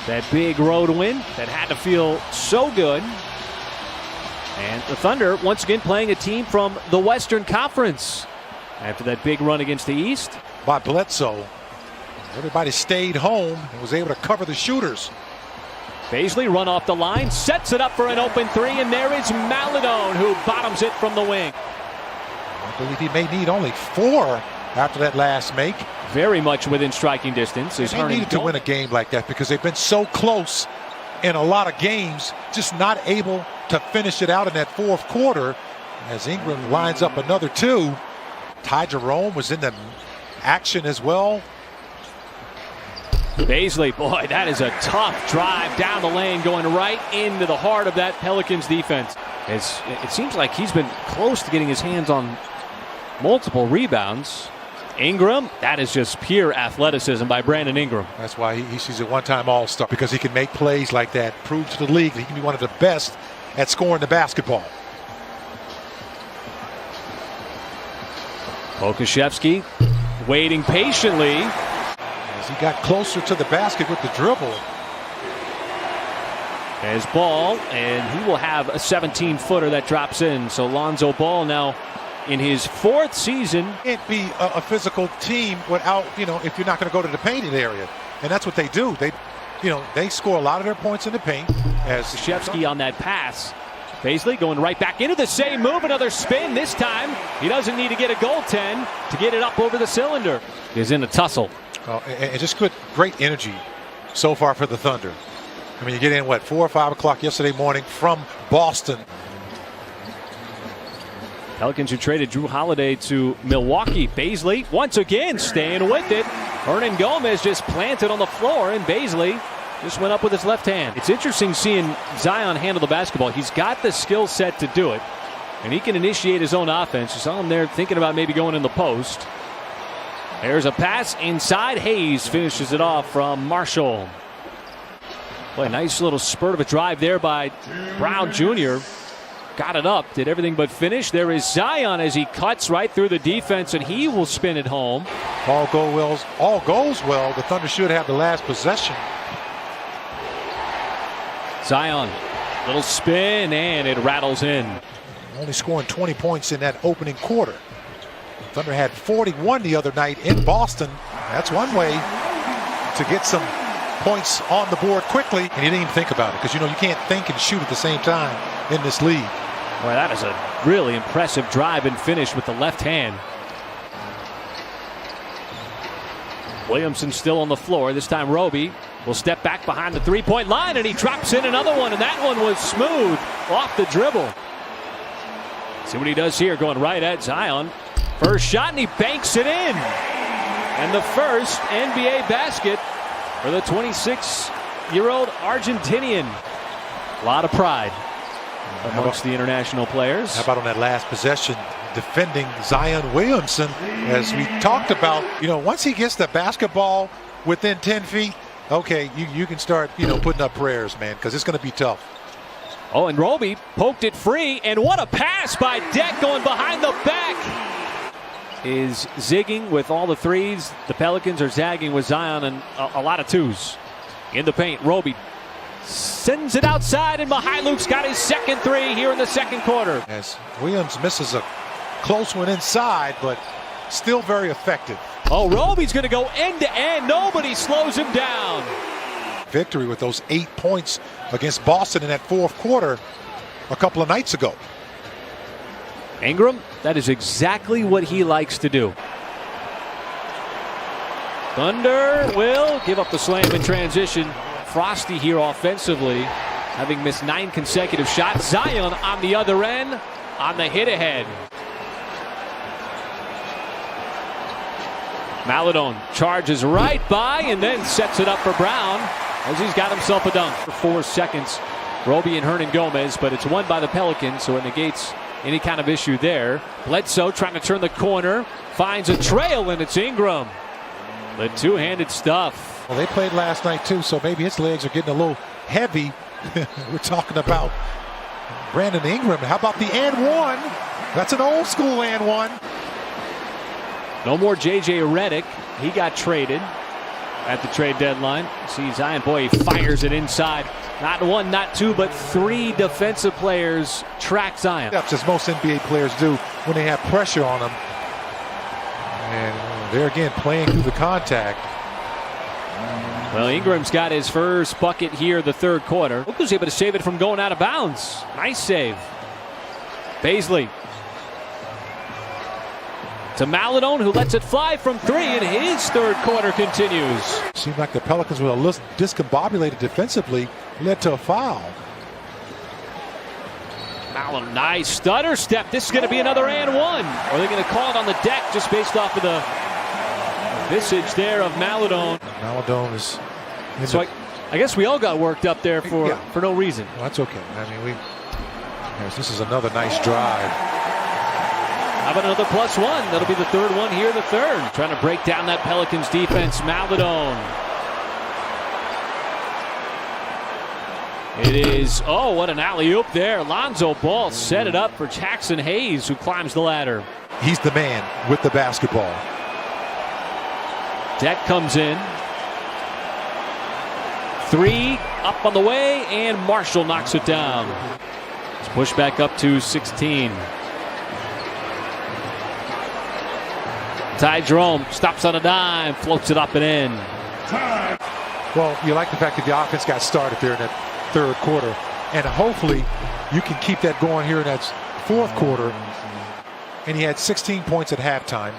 That big road win that had to feel so good. And the Thunder once again playing a team from the Western Conference after that big run against the East. By Bledsoe. Everybody stayed home and was able to cover the shooters. Baisley run off the line, sets it up for an open three, and there is Maladone who bottoms it from the wing. I believe he may need only 4 after that last make. Very much within striking distance. They needed to win a game like that because they've been so close in a lot of games, just not able to finish it out in that fourth quarter as Ingram lines up another 2. Ty Jerome was in the action as well. Baisley, boy, that is a tough drive down the lane going right into the heart of that Pelicans defense. It seems like he's been close to getting his hands on multiple rebounds. Ingram, that is just pure athleticism by Brandon Ingram. That's why he's a one-time All-Star, because he can make plays like that, prove to the league that he can be one of the best at scoring the basketball. Pokusevski waiting patiently. As he got closer to the basket with the dribble. As Ball, and he will have a 17-footer that drops in. So Lonzo Ball now in his 4th season. Can't be a physical team without, if you're not going to go to the painted area. And that's what they do. They score a lot of their points in the paint. As Pokusevski on that pass. Baisley going right back into the same move. Another spin. This time he doesn't need to get a goaltend to get it up over the cylinder. He's in a tussle. And just great energy so far for the Thunder. I mean, you get in, 4 or 5 o'clock yesterday morning from Boston. Pelicans who traded Drew Holiday to Milwaukee. Baisley once again staying with it. Hernan Gomez just planted on the floor, and Baisley just went up with his left hand. It's interesting seeing Zion handle the basketball. He's got the skill set to do it, and he can initiate his own offense. You saw him there thinking about maybe going in the post. There's a pass inside. Hayes finishes it off from Marshall. Boy, a nice little spurt of a drive there by Brown Jr. Got it up, did everything but finish. There is Zion as he cuts right through the defense, and he will spin it home. All goes well. The Thunder should have the last possession. Zion, little spin, and it rattles in. Only scoring 20 points in that opening quarter. Thunder had 41 the other night in Boston. That's one way to get some points on the board quickly. And you didn't even think about it because, you can't think and shoot at the same time in this league. Boy, that is a really impressive drive and finish with the left hand. Williamson still on the floor. This time Roby will step back behind the three-point line, and he drops in another one, and that one was smooth off the dribble. See what he does here, going right at Zion. First shot, and he banks it in. And the first NBA basket for the 26-year-old Argentinian. A lot of pride amongst the international players. How about on that last possession, defending Zion Williamson? As we talked about, once he gets the basketball within 10 feet, okay, you can start, putting up prayers, man, because it's going to be tough. Oh, and Roby poked it free, and what a pass by Deck going behind the back. Is zigging with all the threes. The Pelicans are zagging with Zion and a lot of twos. In the paint, Roby sends it outside, and Mihailuk's got his second 3 here in the second quarter. As Williams misses a close one inside, but still very effective. Oh, Roby's going to go end to end. Nobody slows him down. Victory with those 8 points against Boston in that fourth quarter a couple of nights ago. Ingram, that is exactly what he likes to do. Thunder will give up the slam in transition. Frosty here offensively, having missed 9 consecutive shots. Zion on the other end on the hit ahead. Maladone charges right by and then sets it up for Brown as he's got himself a dunk. For 4 seconds, Roby and Hernan Gomez, but it's won by the Pelicans, so it negates any kind of issue there. Bledsoe trying to turn the corner, finds a trail, and it's Ingram. The two-handed stuff. Well, they played last night too, so maybe his legs are getting a little heavy. We're talking about Brandon Ingram. How about the and one? That's an old school and one. No more J.J. Redick. He got traded. at the trade deadline. See Zion, boy, he fires it inside. Not one, not two, but three defensive players track Zion. That's as most NBA players do when they have pressure on them. And they're again playing through the contact. Well, Ingram's got his first bucket here the third quarter. Look who's able to save it from going out of bounds. Nice save. Baisley to Maladone, who lets it fly from three, and his third quarter continues. Seemed like the Pelicans were a little discombobulated defensively, led to a foul. Maladone, nice stutter step. This is going to be another and one. Or are they going to call it on the deck just based off of the visage there of Maladone? Maladone is. So I guess we all got worked up there for no reason. Well, that's okay. I mean, this is another nice drive. How about another +1? That'll be the third one here, the third. Trying to break down that Pelicans defense. Maladone. It is, oh, what an alley-oop there. Lonzo Ball set it up for Jackson Hayes, who climbs the ladder. He's the man with the basketball. Deck comes in. Three up on the way, and Marshall knocks it down. It's pushed back up to 16. Ty Jerome stops on a dime, floats it up and in. Well, you like the fact that the offense got started there in that third quarter, and hopefully you can keep that going here in that fourth quarter. And he had 16 points at halftime.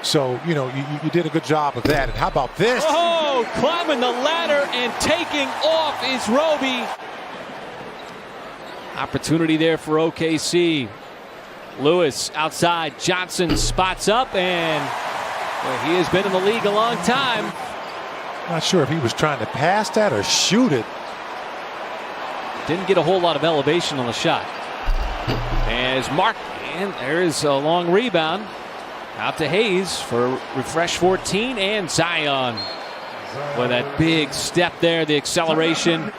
So, you know, you did a good job of that. And how about this? Oh, climbing the ladder and taking off is Roby. Opportunity there for OKC. Lewis outside. Johnson spots up, and well, he has been in the league a long time. Not sure if he was trying to pass that or shoot it. Didn't get a whole lot of elevation on the shot. As Mark, and there is a long rebound. Out to Hayes for refresh 14, and Zion with that big step there, the acceleration.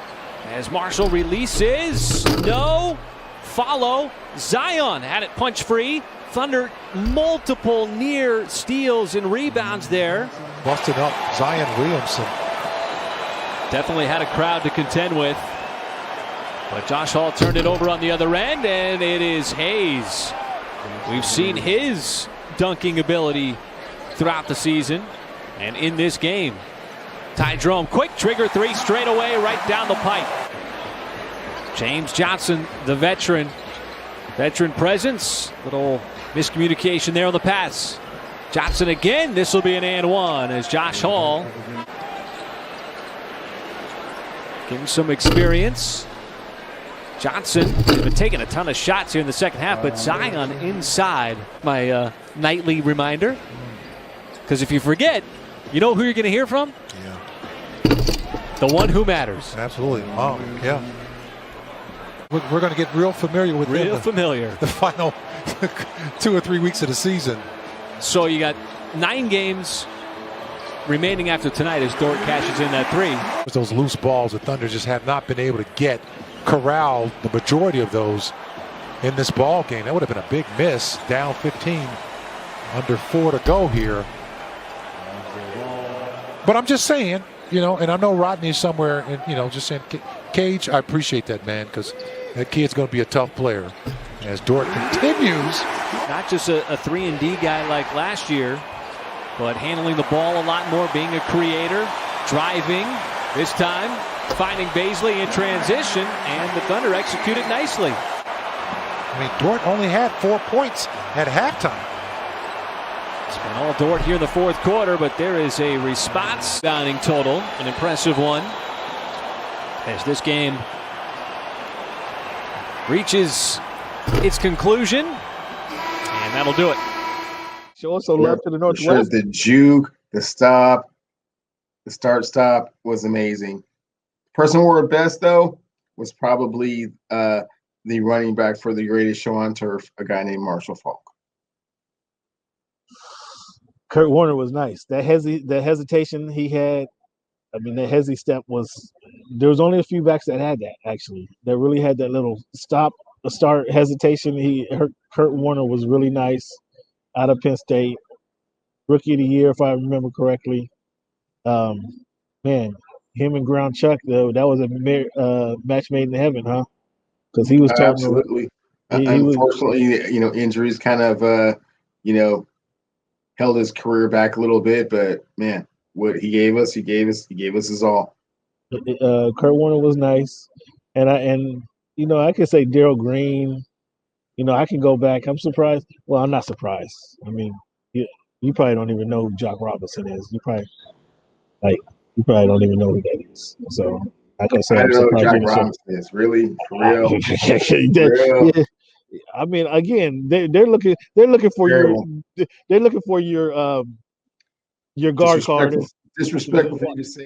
As Marshall releases, no, follow. Zion had it punch free. Thunder multiple near steals and rebounds there. Busted up Zion Williamson. Definitely had a crowd to contend with. But Josh Hall turned it over on the other end, and it is Hayes. We've seen his dunking ability throughout the season and in this game. Ty Jerome, quick trigger three straight away right down the pipe. James Johnson, the veteran presence. Little miscommunication there on the pass. Johnson again. This will be an and one as Josh Hall getting some experience. Johnson has been taking a ton of shots here in the second half, but Zion inside. My nightly reminder. Because if you forget, you know who you're going to hear from? Yeah. The one who matters. Absolutely. Oh, yeah. We're going to get real familiar with the final 2 or 3 weeks of the season. So you got 9 games remaining after tonight as Dort cashes in that 3. Those loose balls, the Thunder just have not been able to corral the majority of those in this ball game. That would have been a big miss. Down 15, under 4 to go here. But I'm just saying, you know, and I know Rodney's somewhere, and you know, just saying, Cage, I appreciate that, man, because that kid's going to be a tough player. As Dort continues. Not just a 3-and-D guy like last year, but handling the ball a lot more, being a creator, driving, this time finding Baisley in transition, and the Thunder executed nicely. I mean, Dort only had 4 points at halftime. It's been all Dort here in the fourth quarter, but there is a response downing total, an impressive one, as this game reaches its conclusion, and that'll do it. Show us some love to the Northwest. Sure, the juke, the stop, the start-stop was amazing. Person who wore it best, though, was probably the running back for the greatest show on turf, a guy named Marshall Faulk. Kurt Warner was nice. That hesitation he had, I mean, that hezzy step was, there was only a few backs that had that, actually. That really had that little start hesitation. Kurt Warner was really nice out of Penn State. Rookie of the year, if I remember correctly. Man, him and Ground Chuck though, that was a match made in heaven, huh? Because he was toting around. Absolutely. He was. Unfortunately, injuries kind of held his career back a little bit, but man, what he gave us his all. Kurt Warner was nice, and I can say Daryl Green. I can go back. I'm surprised. Well, I'm not surprised. I mean, you probably don't even know who Jock Robinson is. You probably don't even know who that is. So I can say I I'm don't know who surprised Jack you didn't Robinson is. Really? For real? For real? yeah. I mean, again, they're looking for Terrible. your guard card. Disrespectful for you to say.